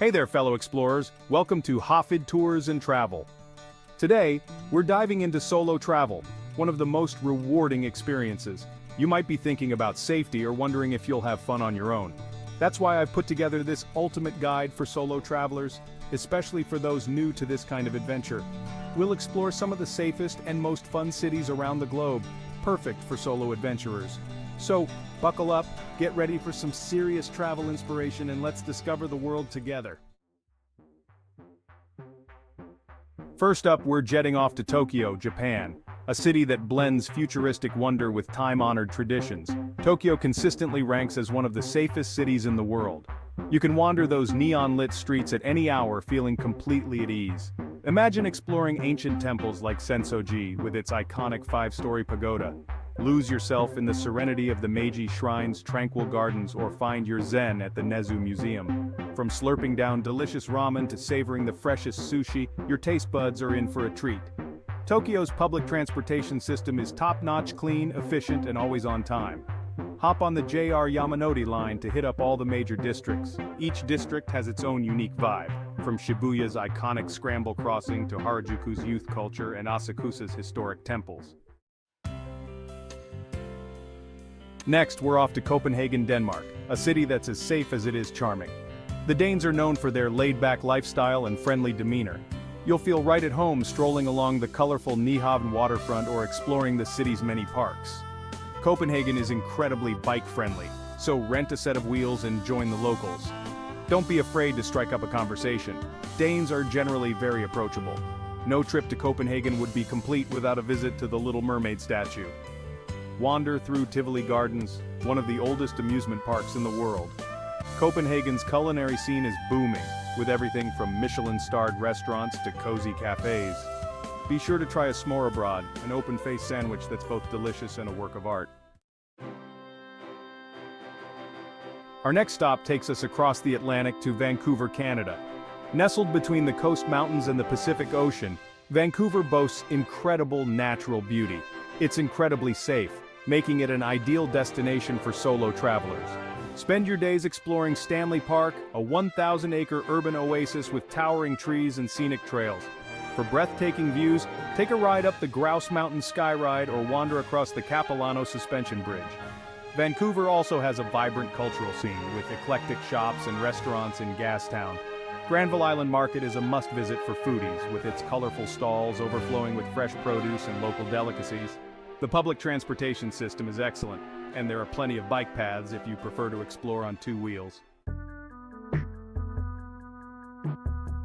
Hey there, fellow explorers. Welcome to Hafid Tours and Travel. Today, we're diving into solo travel, one of the most rewarding experiences. You might be thinking about safety or wondering if you'll have fun on your own. That's why I've put together this ultimate guide for solo travelers, especially for those new to this kind of adventure. We'll explore some of the safest and most fun cities around the globe, perfect for solo adventurers. So, buckle up, get ready for some serious travel inspiration, and let's discover the world together. First up, we're jetting off to Tokyo, Japan, a city that blends futuristic wonder with time-honored traditions. Tokyo consistently ranks as one of the safest cities in the world. You can wander those neon-lit streets at any hour feeling completely at ease. Imagine exploring ancient temples like Sensoji with its iconic 5-story pagoda. Lose yourself in the serenity of the Meiji Shrine's tranquil gardens, or find your zen at the Nezu Museum. From slurping down delicious ramen to savoring the freshest sushi, your taste buds are in for a treat. Tokyo's public transportation system is top-notch, clean, efficient, and always on time. Hop on the JR Yamanote line to hit up all the major districts. Each district has its own unique vibe, from Shibuya's iconic scramble crossing to Harajuku's youth culture and Asakusa's historic temples. Next, we're off to Copenhagen, Denmark, a city that's as safe as it is charming. The Danes are known for their laid-back lifestyle and friendly demeanor. You'll feel right at home strolling along the colorful Nyhavn waterfront or exploring the city's many parks. Copenhagen is incredibly bike-friendly, so rent a set of wheels and join the locals. Don't be afraid to strike up a conversation. Danes are generally very approachable. No trip to Copenhagen would be complete without a visit to the Little Mermaid statue. Wander through Tivoli Gardens, one of the oldest amusement parks in the world. Copenhagen's culinary scene is booming, with everything from Michelin-starred restaurants to cozy cafes. Be sure to try a smørrebrød, an open-faced sandwich that's both delicious and a work of art. Our next stop takes us across the Atlantic to Vancouver, Canada. Nestled between the Coast Mountains and the Pacific Ocean, Vancouver boasts incredible natural beauty. It's incredibly safe, making it an ideal destination for solo travelers. Spend your days exploring Stanley Park, a 1,000-acre urban oasis with towering trees and scenic trails. For breathtaking views, take a ride up the Grouse Mountain Sky Ride or wander across the Capilano Suspension Bridge. Vancouver also has a vibrant cultural scene with eclectic shops and restaurants in Gastown. Granville Island Market is a must-visit for foodies, with its colorful stalls overflowing with fresh produce and local delicacies. The public transportation system is excellent, and there are plenty of bike paths if you prefer to explore on 2 wheels.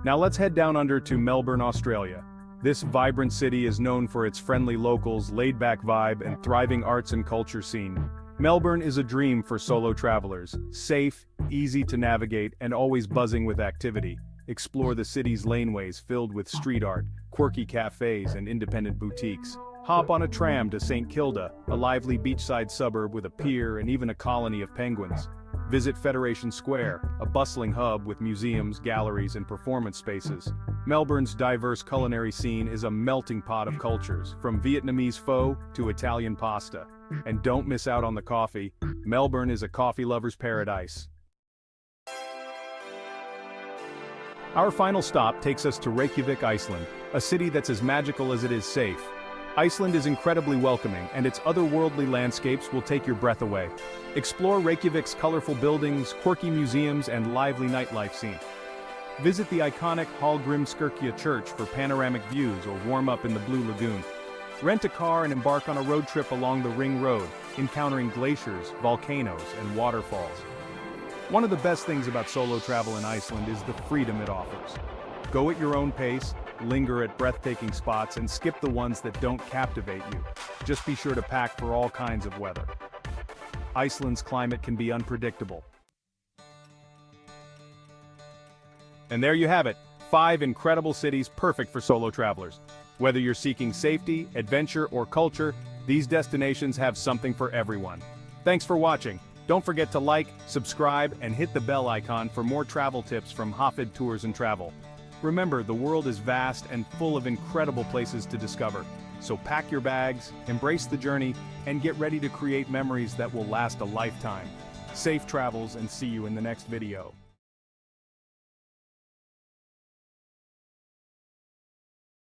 Now let's head down under to Melbourne, Australia. This vibrant city is known for its friendly locals, laid-back vibe, and thriving arts and culture scene. Melbourne is a dream for solo travelers, safe, easy to navigate, and always buzzing with activity. Explore the city's laneways filled with street art, quirky cafes, and independent boutiques. Hop on a tram to St. Kilda, a lively beachside suburb with a pier and even a colony of penguins. Visit Federation Square, a bustling hub with museums, galleries, and performance spaces. Melbourne's diverse culinary scene is a melting pot of cultures, from Vietnamese pho to Italian pasta. And don't miss out on the coffee. Melbourne is a coffee lover's paradise. Our final stop takes us to Reykjavik, Iceland, a city that's as magical as it is safe. Iceland is incredibly welcoming, and its otherworldly landscapes will take your breath away. Explore Reykjavik's colorful buildings, quirky museums, and lively nightlife scene. Visit the iconic Hallgrímskirkja Church for panoramic views or warm up in the Blue Lagoon. Rent a car and embark on a road trip along the Ring Road, encountering glaciers, volcanoes, and waterfalls. One of the best things about solo travel in Iceland is the freedom it offers. Go at your own pace, linger at breathtaking spots, and skip the ones that don't captivate you. Just be sure to pack for all kinds of weather. Iceland's climate can be unpredictable. And there you have it, 5 incredible cities perfect for solo travelers. Whether you're seeking safety, adventure, or culture, these destinations have something for everyone. Thanks for watching. Don't forget to like, subscribe, and hit the bell icon for more travel tips from Hafid Tours and Travel. Remember, the world is vast and full of incredible places to discover. So pack your bags, embrace the journey, and get ready to create memories that will last a lifetime. Safe travels, and see you in the next video.